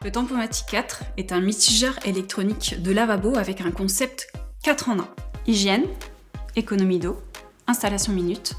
Le Tampomatic 4 est un mitigeur électronique de lavabo avec un concept 4 en 1. Hygiène, économie d'eau, installation minute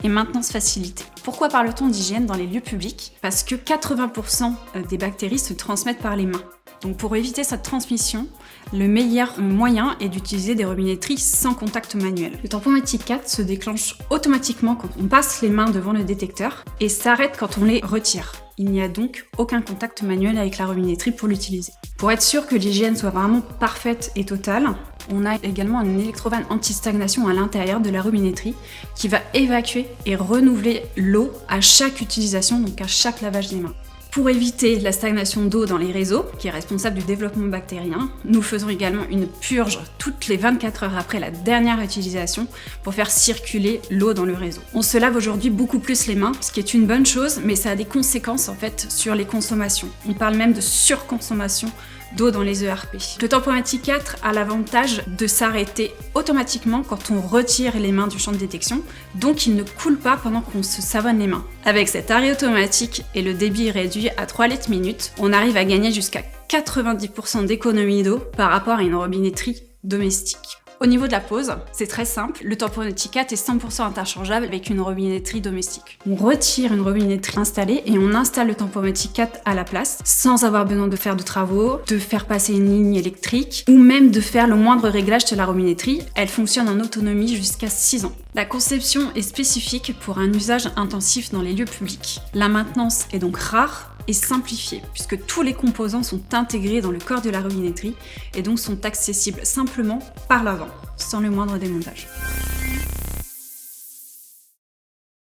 et maintenance facilitée. Pourquoi parle-t-on d'hygiène dans les lieux publics? Parce que 80% des bactéries se transmettent par les mains. Donc pour éviter cette transmission, le meilleur moyen est d'utiliser des robinetteries sans contact manuel. Le Tampomatic 4 se déclenche automatiquement quand on passe les mains devant le détecteur et s'arrête quand on les retire. Il n'y a donc aucun contact manuel avec la robinetterie pour l'utiliser. Pour être sûr que l'hygiène soit vraiment parfaite et totale, on a également un électrovanne anti-stagnation à l'intérieur de la robinetterie qui va évacuer et renouveler l'eau à chaque utilisation, donc à chaque lavage des mains. Pour éviter la stagnation d'eau dans les réseaux, qui est responsable du développement bactérien, nous faisons également une purge toutes les 24 heures après la dernière utilisation pour faire circuler l'eau dans le réseau. On se lave aujourd'hui beaucoup plus les mains, ce qui est une bonne chose, mais ça a des conséquences en fait sur les consommations. On parle même de surconsommation d'eau dans les ERP. Le Tampomatic 4 a l'avantage de s'arrêter automatiquement quand on retire les mains du champ de détection, donc il ne coule pas pendant qu'on se savonne les mains. Avec cet arrêt automatique et le débit réduit à 3 litres minute, on arrive à gagner jusqu'à 90% d'économie d'eau par rapport à une robinetterie domestique. Au niveau de la pose, c'est très simple, le Tampomatic 4 est 100% interchangeable avec une robinetterie domestique. On retire une robinetterie installée et on installe le Tampomatic 4 à la place, sans avoir besoin de faire de travaux, de faire passer une ligne électrique, ou même de faire le moindre réglage de la robinetterie. Elle fonctionne en autonomie jusqu'à 6 ans. La conception est spécifique pour un usage intensif dans les lieux publics. La maintenance est donc rare et simplifiée, puisque tous les composants sont intégrés dans le corps de la robinetterie et donc sont accessibles simplement par l'avant, sans le moindre démontage.